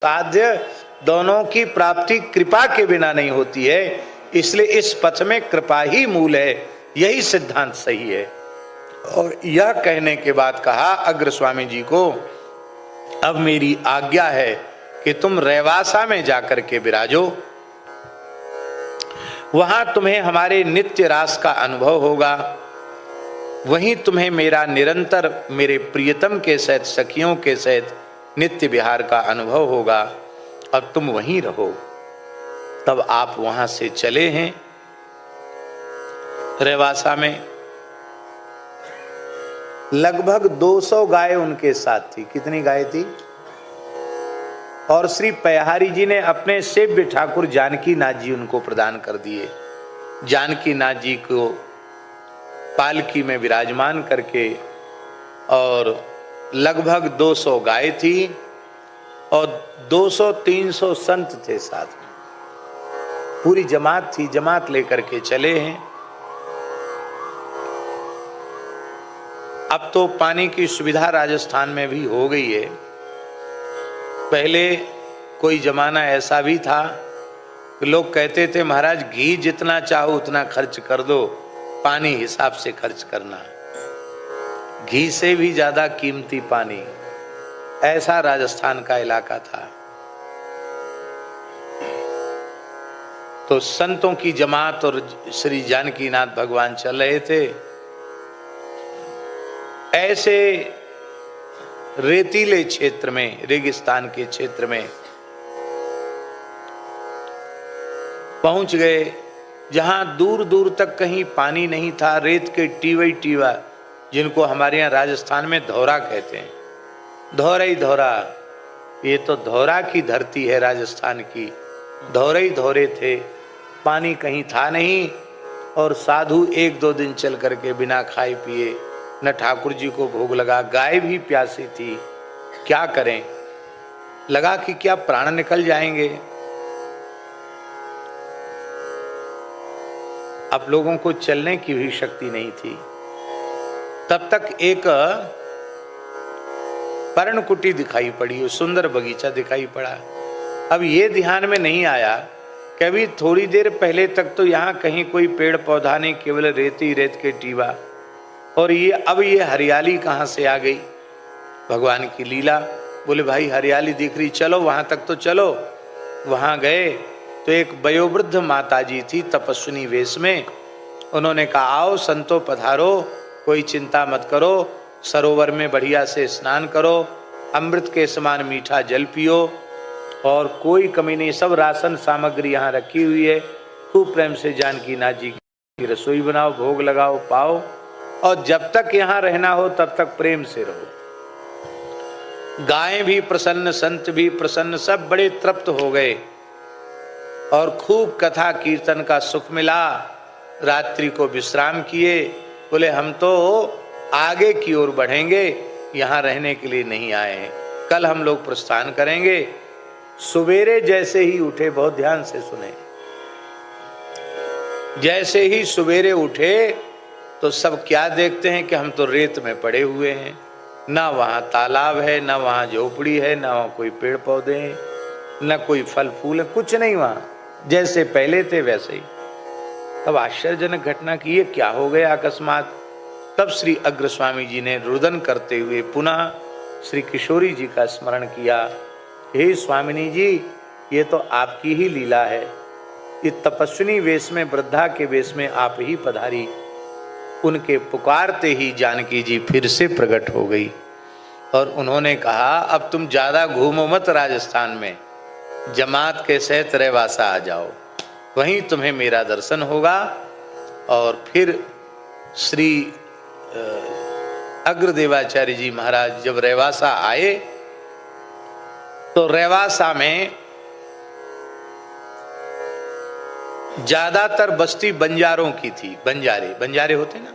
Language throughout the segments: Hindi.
साध्य दोनों की प्राप्ति कृपा के बिना नहीं होती है, इसलिए इस पथ में कृपा ही मूल है। यही सिद्धांत सही है। और यह कहने के बाद कहा अग्र स्वामी जी को, अब मेरी आज्ञा है कि तुम रेवासा में जाकर के विराजो, वहां तुम्हें हमारे नित्य रास का अनुभव होगा, वहीं तुम्हें मेरा निरंतर मेरे प्रियतम के सहित सखियों के सहित नित्य विहार का अनुभव होगा, और तुम वहीं रहो। तब आप वहां से चले हैं रेवासा में। लगभग 200 गाय उनके साथ थी। कितनी गाय थी? और श्री पयहारी जी ने अपने सेव्य ठाकुर जानकी नाथ जी उनको प्रदान कर दिए। जानकी नाथ जी को पालकी में विराजमान करके, और लगभग 200 गाय थी और 200-300 संत थे साथ में, पूरी जमात थी। जमात लेकर के चले हैं। अब तो पानी की सुविधा राजस्थान में भी हो गई है। पहले कोई जमाना ऐसा भी था कि लोग कहते थे महाराज घी जितना चाहो उतना खर्च कर दो, पानी हिसाब से खर्च करना, घी से भी ज्यादा कीमती पानी। ऐसा राजस्थान का इलाका था। तो संतों की जमात और श्री जानकी नाथ भगवान चल रहे थे। ऐसे रेतीले क्षेत्र में, रेगिस्तान के क्षेत्र में पहुंच गए, जहां दूर दूर तक कहीं पानी नहीं था। रेत के टीवा टीवा, जिनको हमारे यहाँ राजस्थान में धौरा कहते हैं, धौरा ही धौरा। ये तो धौरा की धरती है राजस्थान की। धौरे ही धौरे थे, पानी कहीं था नहीं। और साधु 1-2 दिन चल करके बिना खाए पिए, न ठाकुर जी को भोग लगा। गाय भी प्यासी थी, क्या करें? लगा कि क्या प्राण निकल जाएंगे। अब लोगों को चलने की भी शक्ति नहीं थी। तब तक एक पर्णकुटी दिखाई पड़ी, सुंदर बगीचा दिखाई पड़ा। अब ये ध्यान में नहीं आया कि अभी थोड़ी देर पहले तक तो यहाँ कहीं कोई पेड़ पौधा नहीं, केवल रेती रेत के टीवा, और अब ये हरियाली कहाँ से आ गई? भगवान की लीला। बोले भाई हरियाली दिख रही, चलो वहां तक तो चलो। वहां गए तो एक वयोवृद्ध माता जी थी तपस्विनी वेश में। उन्होंने कहा आओ संतो पधारो, कोई चिंता मत करो, सरोवर में बढ़िया से स्नान करो, अमृत के समान मीठा जल पियो, और कोई कमी नहीं, सब राशन सामग्री यहाँ रखी हुई है। खूब प्रेम से जानकी नाथ जी की रसोई बनाओ, भोग लगाओ, पाओ, और जब तक यहाँ रहना हो तब तक प्रेम से रहो। गायें भी प्रसन्न, संत भी प्रसन्न, सब बड़े तृप्त हो गए और खूब कथा कीर्तन का सुख मिला। रात्रि को विश्राम किए। बोले हम तो आगे की ओर बढ़ेंगे, यहाँ रहने के लिए नहीं आए हैं, कल हम लोग प्रस्थान करेंगे। सवेरे जैसे ही उठे, बहुत ध्यान से सुने, जैसे ही सवेरे उठे तो सब क्या देखते हैं कि हम तो रेत में पड़े हुए हैं, ना वहाँ तालाब है, ना वहाँ झोपड़ी है, ना वहाँ कोई पेड़ पौधे हैं, ना कोई फल फूल है, कुछ नहीं वहाँ, जैसे पहले थे वैसे ही। तब आश्चर्यजनक घटना की ये क्या हो गया अकस्मात। तब श्री अग्र स्वामी जी ने रुदन करते हुए पुनः श्री किशोरी जी का स्मरण किया। हे स्वामिनी जी, ये तो आपकी ही लीला है। ये तपस्विनी वेश में, वृद्धा के वेश में आप ही पधारी। उनके पुकारते ही जानकी जी फिर से प्रकट हो गई और उन्होंने कहा अब तुम ज्यादा घूमो मत राजस्थान में, जमात के सहित रेवासा आ जाओ, वहीं तुम्हें मेरा दर्शन होगा। और फिर श्री अग्रदेवाचार्य जी महाराज जब रेवासा आए तो रेवासा में ज्यादातर बस्ती बंजारों की थी। बंजारे होते ना,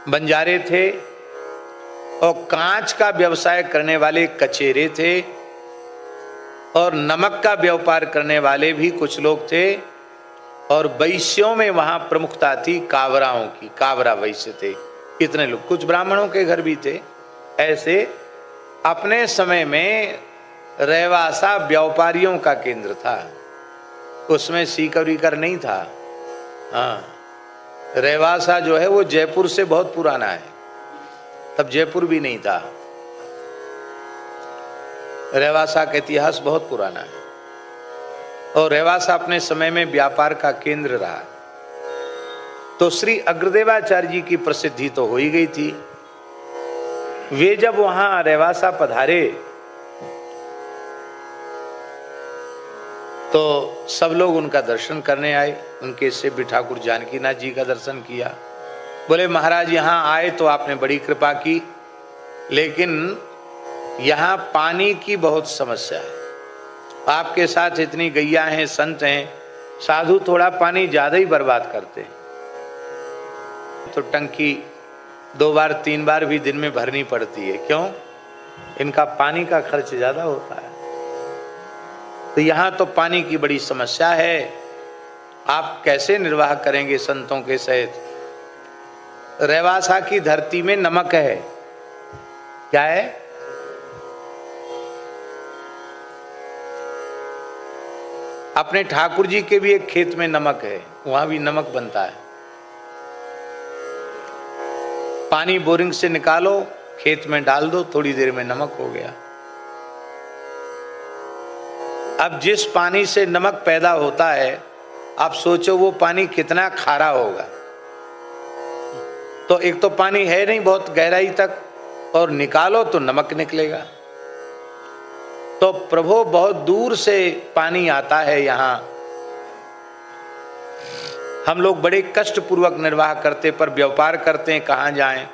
बंजारे थे, और कांच का व्यवसाय करने वाले कचेरे थे, और नमक का व्यापार करने वाले भी कुछ लोग थे, और वैश्यों में वहां प्रमुखता थी कावराओं की, कावरा वैश्य थे कितने लोग, कुछ ब्राह्मणों के घर भी थे। ऐसे अपने समय में रेवासा व्यापारियों का केंद्र था, उसमें सीकर वीकर नहीं था। हाँ, रेवासा जो है वो जयपुर से बहुत पुराना है, तब जयपुर भी नहीं था। रेवासा का इतिहास बहुत पुराना है और रेवासा अपने समय में व्यापार का केंद्र रहा। तो श्री अग्रदेवाचार्य जी की प्रसिद्धि तो हो ही गई थी। वे जब वहां रेवासा पधारे तो सब लोग उनका दर्शन करने आए। उनके सेव्य ठाकुर जानकीनाथ जी का दर्शन किया। बोले महाराज यहाँ आए तो आपने बड़ी कृपा की, लेकिन यहाँ पानी की बहुत समस्या है। आपके साथ इतनी गैया हैं, संत हैं, साधु थोड़ा पानी ज्यादा ही बर्बाद करते हैं, तो टंकी 2 बार 3 बार भी दिन में भरनी पड़ती है। क्यों? इनका पानी का खर्च ज्यादा होता है। तो यहाँ तो पानी की बड़ी समस्या है, आप कैसे निर्वाह करेंगे संतों के सहित? रेवासा की धरती में नमक है। क्या है? अपने ठाकुर जी के भी एक खेत में नमक है, वहां भी नमक बनता है। पानी बोरिंग से निकालो, खेत में डाल दो, थोड़ी देर में नमक हो गया। अब जिस पानी से नमक पैदा होता है, आप सोचो वो पानी कितना खारा होगा। तो एक तो पानी है नहीं बहुत गहराई तक, और निकालो तो नमक निकलेगा। तो प्रभु बहुत दूर से पानी आता है यहाँ, हम लोग बड़े कष्ट पूर्वक निर्वाह करते, पर व्यापार करते हैं कहाँ जाएं।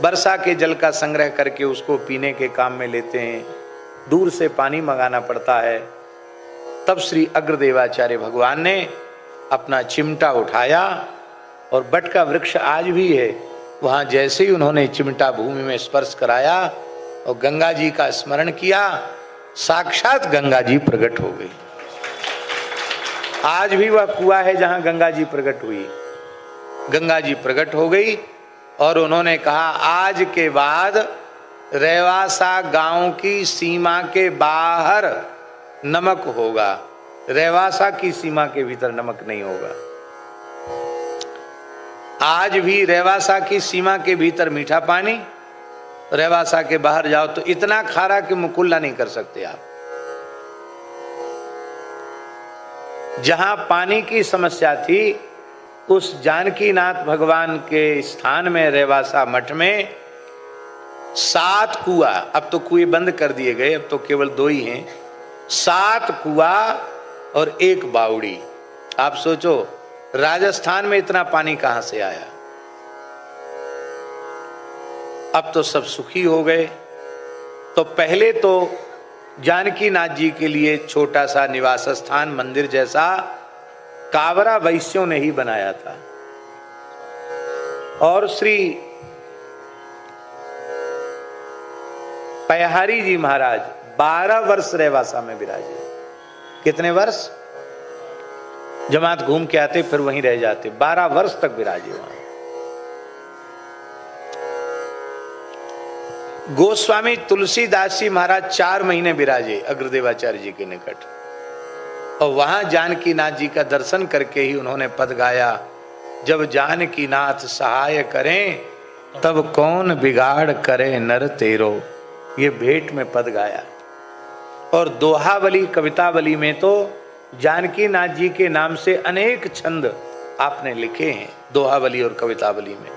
वर्षा के जल का संग्रह करके उसको पीने के काम में लेते हैं, दूर से पानी मंगाना पड़ता है। तब श्री अग्रदेवाचार्य भगवान ने अपना चिमटा उठाया, और बट का वृक्ष आज भी है वहां, जैसे ही उन्होंने चिमटा भूमि में स्पर्श कराया और गंगा जी का स्मरण किया, साक्षात गंगा जी प्रकट हो गई। आज भी वह कुआं है जहां गंगा जी प्रकट हुई। गंगा जी प्रकट हो गई और उन्होंने कहा आज के बाद रेवासा गांव की सीमा के बाहर नमक होगा, रेवासा की सीमा के भीतर नमक नहीं होगा। आज भी रेवासा की सीमा के भीतर मीठा पानी, रेवासा के बाहर जाओ तो इतना खारा कि मुकुल्ला नहीं कर सकते आप। जहां पानी की समस्या थी, उस जानकीनाथ भगवान के स्थान में रेवासा मठ में 7 कुआं, अब तो कुएं बंद कर दिए गए, अब तो केवल 2 ही हैं, 7 कुआं और 1 बावड़ी। आप सोचो राजस्थान में इतना पानी कहां से आया। अब तो सब सुखी हो गए। तो पहले तो जानकीनाथ जी के लिए छोटा सा निवास स्थान मंदिर जैसा कावरा वैश्यों ने ही बनाया था, और श्री पयहारी जी महाराज 12 वर्ष रेवासा में विराजे। कितने वर्ष? जमात घूम के आते फिर वहीं रह जाते, 12 वर्ष तक विराजे वहां। गोस्वामी तुलसीदास जी महाराज 4 महीने विराजे अग्रदेवाचार्य जी के निकट, और वहां जानकीनाथ जी का दर्शन करके ही उन्होंने पद गाया, जब जानकीनाथ सहाय करें तब कौन बिगाड़ करे नर तेरो। ये भेंट में पद गाया। और दोहावली कवितावली में तो जानकीनाथ जी के नाम से अनेक छंद आपने लिखे हैं, दोहावली और कवितावली में।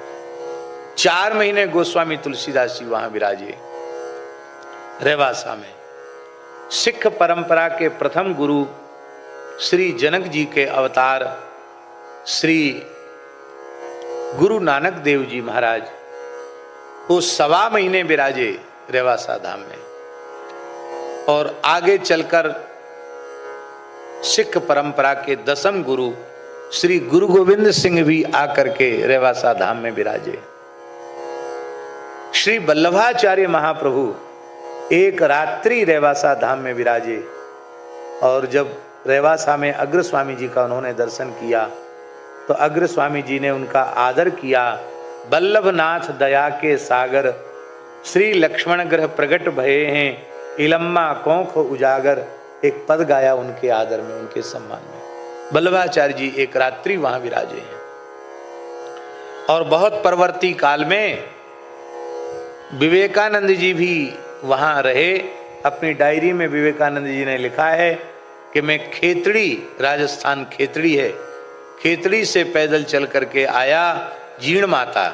4 महीने गोस्वामी तुलसीदास जी वहां विराजे रेवासा में। सिख परंपरा के प्रथम गुरु श्री जनक जी के अवतार श्री गुरु नानक देव जी महाराज वो 1.25 महीने विराजे रेवासा धाम में। और आगे चलकर सिख परंपरा के 10वें गुरु श्री गुरु गोविंद सिंह भी आकर के रेवासा धाम में विराजे। श्री वल्लभाचार्य महाप्रभु एक रात्रि रेवासा धाम में विराजे, और जब रेवासा में अग्र स्वामी जी का उन्होंने दर्शन किया तो अग्र स्वामी जी ने उनका आदर किया। वल्लभनाथ दया के सागर श्री लक्ष्मण ग्रह प्रगट भये हैं, इलम्मा कौख उजागर, एक पद गाया उनके आदर में, उनके सम्मान में। वल्लभाचार्य जी एक रात्रि वहां विराजे हैं। और बहुत परवर्ती काल में विवेकानंद जी भी वहां रहे। अपनी डायरी में विवेकानंद जी ने लिखा है कि मैं खेतड़ी, राजस्थान खेतड़ी है, खेतड़ी से पैदल चल करके आया जीण माता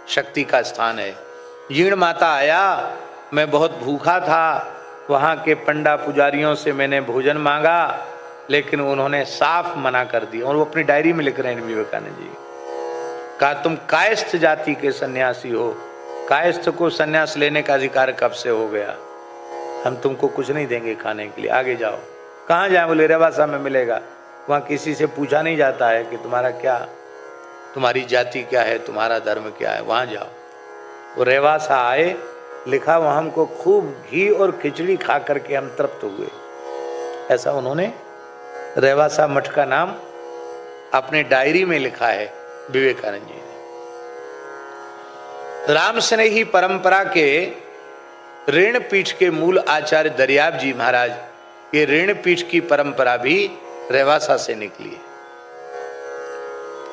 शक्ति का स्थान है, जीण माता आया। मैं बहुत भूखा था, वहाँ के पंडा पुजारियों से मैंने भोजन मांगा, लेकिन उन्होंने साफ मना कर दिया। और वो अपनी डायरी में लिख रहे हैं विवेकानंद जी, कहा तुम कायस्थ जाति के सन्यासी हो, कायस्थ को सन्यास लेने का अधिकार कब से हो गया, हम तुमको कुछ नहीं देंगे खाने के लिए, आगे जाओ। कहाँ जाए? बोले रेवासा में मिलेगा। वहाँ किसी से पूछा नहीं जाता है कि तुम्हारा क्या, तुम्हारी जाति क्या है, तुम्हारा धर्म क्या है, वहाँ जाओ। वो रेवासा आए, लिखा वहाँ हमको खूब घी और खिचड़ी खा करके हम तृप्त हुए। ऐसा उन्होंने रेवासा मठ का नाम अपने डायरी में लिखा है विवेकानंद जी ने। राम स्नेही परंपरा के ऋण पीठ के मूल आचार्य दरियाब जी महाराज, ये ऋण पीठ की परंपरा भी रेवासा से निकली है।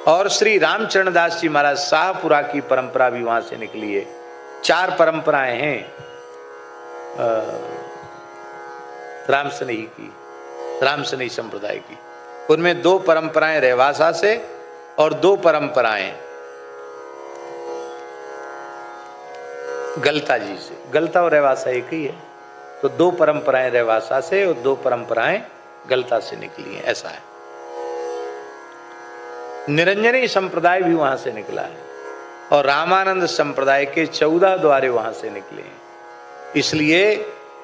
और श्री रामचरण दास जी महाराज शाहपुरा की परंपरा भी वहां से निकली है। 4 परंपराएं हैं राम स्नेही संप्रदाय की। उनमें 2 परंपराएं रेवासा से और 2 परंपराएं गलता जी से। गलता और रेवासा एक ही है, तो 2 परंपराएं रेवासा से और 2 परंपराएं गलता से निकली हैं, ऐसा है। निरंजनी संप्रदाय भी वहां से निकला है और रामानंद संप्रदाय के 14 द्वारे वहां से निकले हैं। इसलिए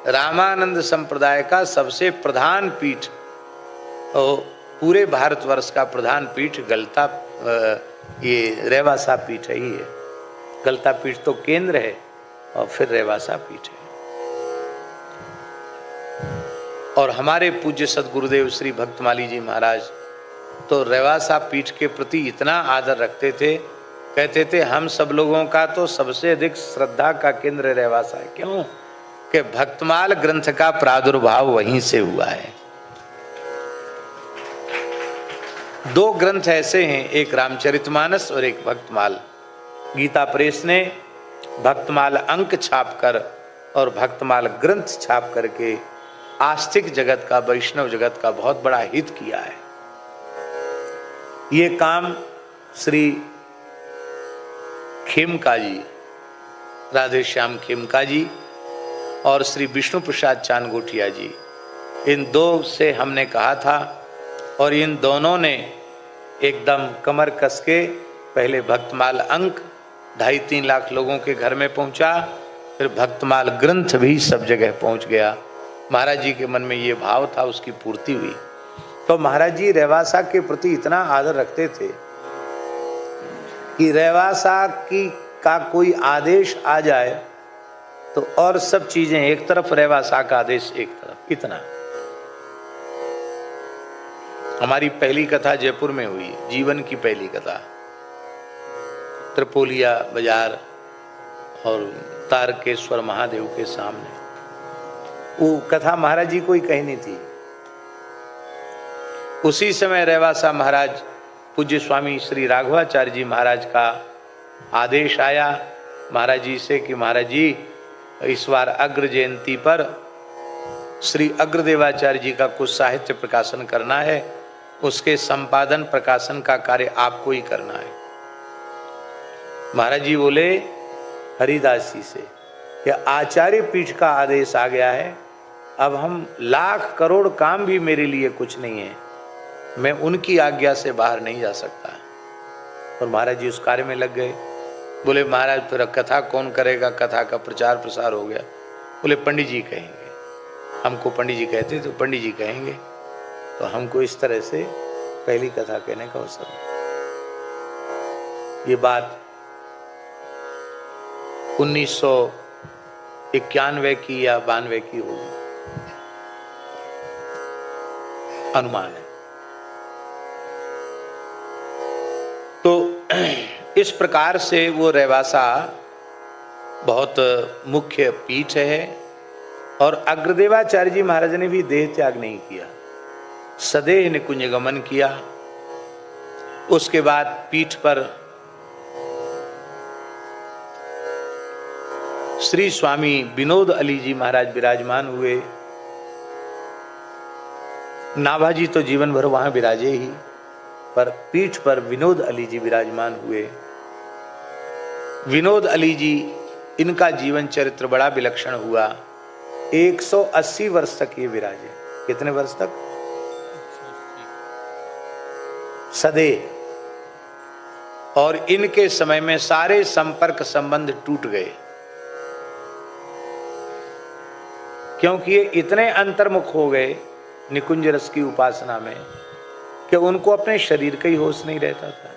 रामानंद संप्रदाय का सबसे प्रधान पीठ और पूरे भारतवर्ष का प्रधान पीठ गलता, ये रेवासा पीठ ही है। गलता पीठ तो केंद्र है और फिर रेवासा पीठ है। और हमारे पूज्य सदगुरुदेव श्री भक्तमाली जी महाराज तो रेवासा पीठ के प्रति इतना आदर रखते थे, कहते थे हम सब लोगों का तो सबसे अधिक श्रद्धा का केंद्र रेवासा है। क्यों? कि भक्तमाल ग्रंथ का प्रादुर्भाव वहीं से हुआ है। 2 ग्रंथ ऐसे हैं, एक रामचरितमानस और एक भक्तमाल। गीता प्रेस ने भक्तमाल अंक छापकर और भक्तमाल ग्रंथ छाप करके आस्तिक जगत का, वैष्णव जगत का बहुत बड़ा हित किया है। ये काम श्री खेमका जी, राधे श्याम खेमका जी और श्री विष्णु प्रसाद चांदगोटिया जी, इन 2 से हमने कहा था और इन दोनों ने एकदम कमर कस के पहले भक्तमाल अंक 2.5-3 लाख लोगों के घर में पहुंचा, फिर भक्तमाल ग्रंथ भी सब जगह पहुंच गया। महाराज जी के मन में ये भाव था, उसकी पूर्ति हुई। तो महाराज जी रेवासा के प्रति इतना आदर रखते थे कि रेवासा की का कोई आदेश आ जाए तो और सब चीजें एक तरफ, रेवासा का आदेश एक तरफ। इतना। हमारी पहली कथा जयपुर में हुई, जीवन की पहली कथा, त्रिपोलिया बाजार और तारकेश्वर महादेव के सामने। वो कथा महाराज जी को ही कहनी थी। उसी समय रेवासा महाराज पूज्य स्वामी श्री राघवाचार्य जी महाराज का आदेश आया महाराज जी से कि महाराज जी इस बार अग्र जयंती पर श्री अग्रदेवाचार्य जी का कुछ साहित्य प्रकाशन करना है, उसके संपादन प्रकाशन का कार्य आपको ही करना है। महाराज जी बोले हरिदास जी से कि आचार्य पीठ का आदेश आ गया है, अब हम लाख करोड़ काम भी मेरे लिए कुछ नहीं है, मैं उनकी आज्ञा से बाहर नहीं जा सकता। और महाराज जी उस कार्य में लग गए। बोले महाराज फिर कथा कौन करेगा? कथा का प्रचार प्रसार हो गया। बोले पंडित जी कहेंगे, हमको पंडित जी कहते तो पंडित जी कहेंगे। तो हमको इस तरह से पहली कथा कहने का अवसर। ये बात 1991 की या 92 की होगी, अनुमान है। तो इस प्रकार से वो रेवासा बहुत मुख्य पीठ है और अग्रदेवाचार्य जी महाराज ने भी देह त्याग नहीं किया, सदेह निकुंज गमन किया। उसके बाद पीठ पर श्री स्वामी विनोद अली जी महाराज विराजमान हुए। नाभाजी तो जीवन भर वहां विराजे ही, पर पीठ पर विनोद अली जी विराजमान हुए। विनोद अली जी, इनका जीवन चरित्र बड़ा विलक्षण हुआ। 180 वर्ष तक ये विराजे। कितने वर्ष तक? सदैव। और इनके समय में सारे संपर्क संबंध टूट गए, क्योंकि ये इतने अंतर्मुख हो गए निकुंज रस की उपासना में कि उनको अपने शरीर का ही होश नहीं रहता था।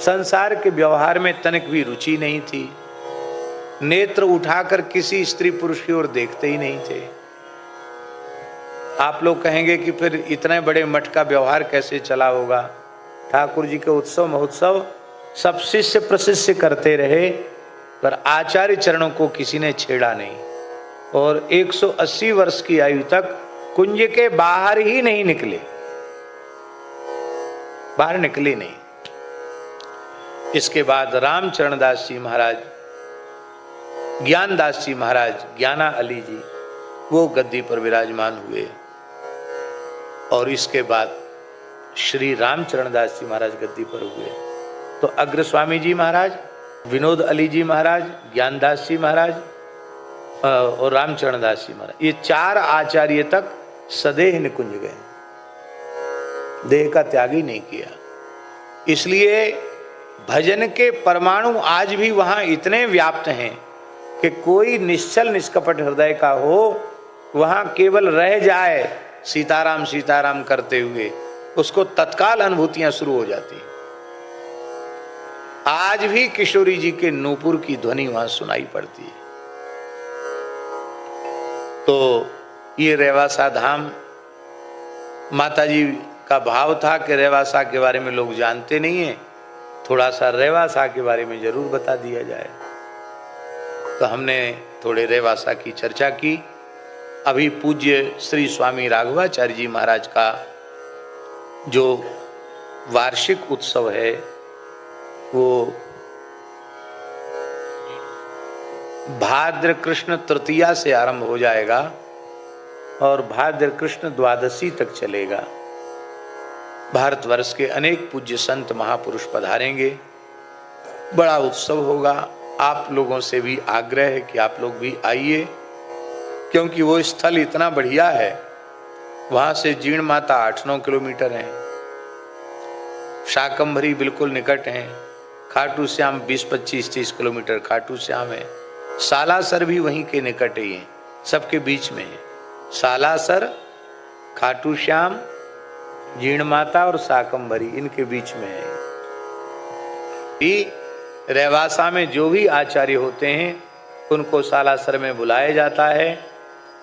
संसार के व्यवहार में तनिक भी रुचि नहीं थी। नेत्र उठाकर किसी स्त्री पुरुष की ओर देखते ही नहीं थे। आप लोग कहेंगे कि फिर इतने बड़े मठ का व्यवहार कैसे चला होगा? ठाकुर जी के उत्सव महोत्सव सब शिष्य प्रशिष्य करते रहे, पर आचार्य चरणों को किसी ने छेड़ा नहीं। और 180 वर्ष की आयु तक कुंज के बाहर ही नहीं निकले, बाहर निकले नहीं। इसके बाद रामचरण दास जी महाराज, ज्ञानदास जी महाराज, ज्ञाना अली जी, वो गद्दी पर विराजमान हुए। और इसके बाद श्री रामचरण दास जी महाराज गद्दी पर हुए। तो अग्र स्वामी जी महाराज, विनोद अली जी महाराज, ज्ञानदास जी महाराज और रामचरण दास जी महाराज, ये 4 आचार्य तक सदेह निकुंज गए, देह का त्याग ही नहीं किया। इसलिए भजन के परमाणु आज भी वहां इतने व्याप्त हैं कि कोई निश्चल निष्कपट हृदय का हो, वहां केवल रह जाए सीताराम सीताराम करते हुए, उसको तत्काल अनुभूतियां शुरू हो जाती। आज भी किशोरी जी के नूपुर की ध्वनि वहां सुनाई पड़ती है। तो ये रेवासा धाम, माता जी का भाव था कि रेवासा के बारे में लोग जानते नहीं है, थोड़ा सा रेवासा के बारे में जरूर बता दिया जाए। तो हमने थोड़े रेवासा की चर्चा की। अभी पूज्य श्री स्वामी राघवाचार्य जी महाराज का जो वार्षिक उत्सव है वो भाद्र कृष्ण तृतीया से आरंभ हो जाएगा और भाद्र कृष्ण द्वादशी तक चलेगा। भारतवर्ष के अनेक पूज्य संत महापुरुष पधारेंगे, बड़ा उत्सव होगा। आप लोगों से भी आग्रह है कि आप लोग भी आइए, क्योंकि वो स्थल इतना बढ़िया है। वहां से जीण माता 8-9 किलोमीटर है, शाकंभरी बिल्कुल निकट है, खाटू श्याम 20-25-30 किलोमीटर खाटू श्याम है, सालासर भी वहीं के निकट ही है, सबके बीच में है। सालासर, खाटू श्याम, जीण माता और शाकंभरी इनके बीच में है। रेवासा में जो भी आचार्य होते हैं उनको सालासर में बुलाया जाता है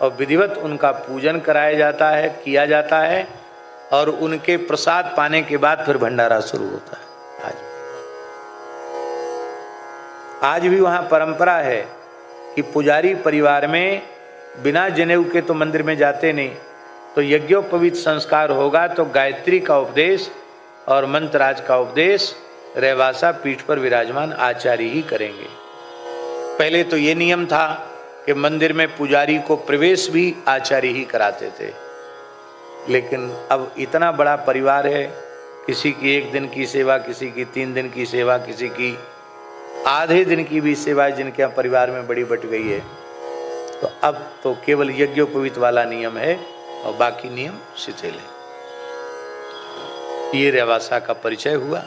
और विधिवत उनका पूजन कराया जाता है, किया जाता है, और उनके प्रसाद पाने के बाद फिर भंडारा शुरू होता है। आज भी वहाँ परंपरा है कि पुजारी परिवार में बिना जनेऊ के तो मंदिर में जाते नहीं, तो यज्ञोपवीत संस्कार होगा तो गायत्री का उपदेश और मंत्रराज का उपदेश रेवासा पीठ पर विराजमान आचार्य ही करेंगे। पहले तो ये नियम था कि मंदिर में पुजारी को प्रवेश भी आचार्य ही कराते थे, लेकिन अब इतना बड़ा परिवार है, किसी की 1 दिन की सेवा, किसी की 3 दिन की सेवा, किसी की आधे दिन की भी सेवा जिनके परिवार में बड़ी बट गई है, तो अब तो केवल यज्ञोपवीत वाला नियम है और बाकी नियम शिथिल है। ये रेवासा का परिचय हुआ।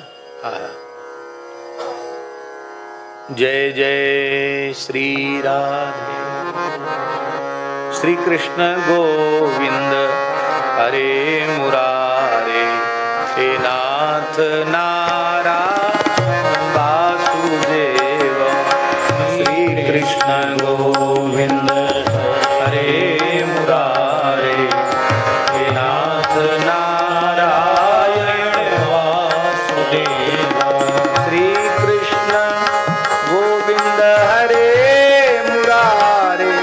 जय जय श्री राधे, श्री कृष्ण गोविंद हरे मुरारे, हे नाथ नारायण वासुदेव, श्री कृष्ण गोविंद हरे मुरारे, हे नाथ नारायण वासुदेव, श्री कृष्ण गोविंद हरे मुरारे,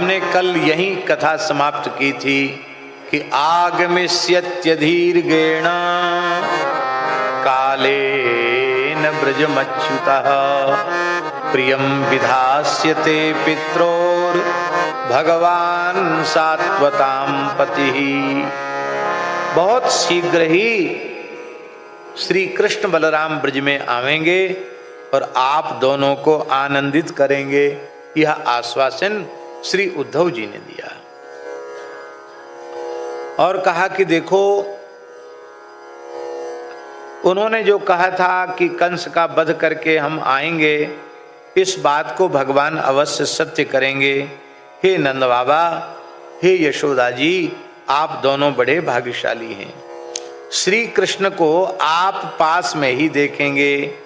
हमने कल यही कथा समाप्त की थी कि आगमिष्यत्यधीर्गेण कालेन ब्रजमच्युतः प्रियं विधास्यते पित्रोर भगवान सात्वतां पतिः। बहुत शीघ्र ही श्री कृष्ण बलराम ब्रज में आवेंगे और आप दोनों को आनंदित करेंगे, यह आश्वासन श्री उद्धव जी ने दिया। और कहा कि देखो, उन्होंने जो कहा था कि कंस का वध करके हम आएंगे, इस बात को भगवान अवश्य सत्य करेंगे। हे नंद बाबा, हे यशोदा जी, आप दोनों बड़े भाग्यशाली हैं। श्री कृष्ण को आप पास में ही देखेंगे।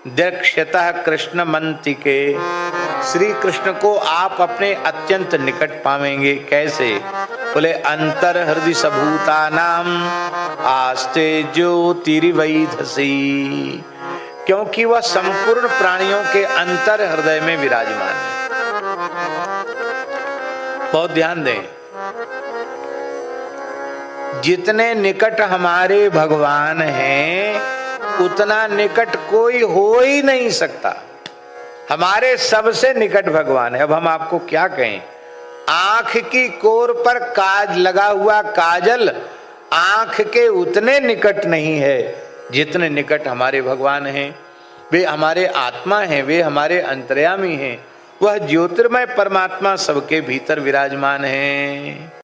दक्षतः कृष्ण मंतिके, श्री कृष्ण को आप अपने अत्यंत निकट पावेंगे। कैसे? बोले अंतर हृदय सबूता नाम आस्ते ज्योतिर्वैधसी, क्योंकि वह संपूर्ण प्राणियों के अंतर हृदय में विराजमान है। बहुत ध्यान दें, जितने निकट हमारे भगवान हैं उतना निकट कोई हो ही नहीं सकता। हमारे सबसे निकट भगवान है। अब हम आपको क्या कहें, आंख की कोर पर काज लगा हुआ काजल आंख के उतने निकट नहीं है जितने निकट हमारे भगवान हैं। वे हमारे आत्मा हैं, वे हमारे अंतर्यामी हैं। वह ज्योतिर्मय परमात्मा सबके भीतर विराजमान है।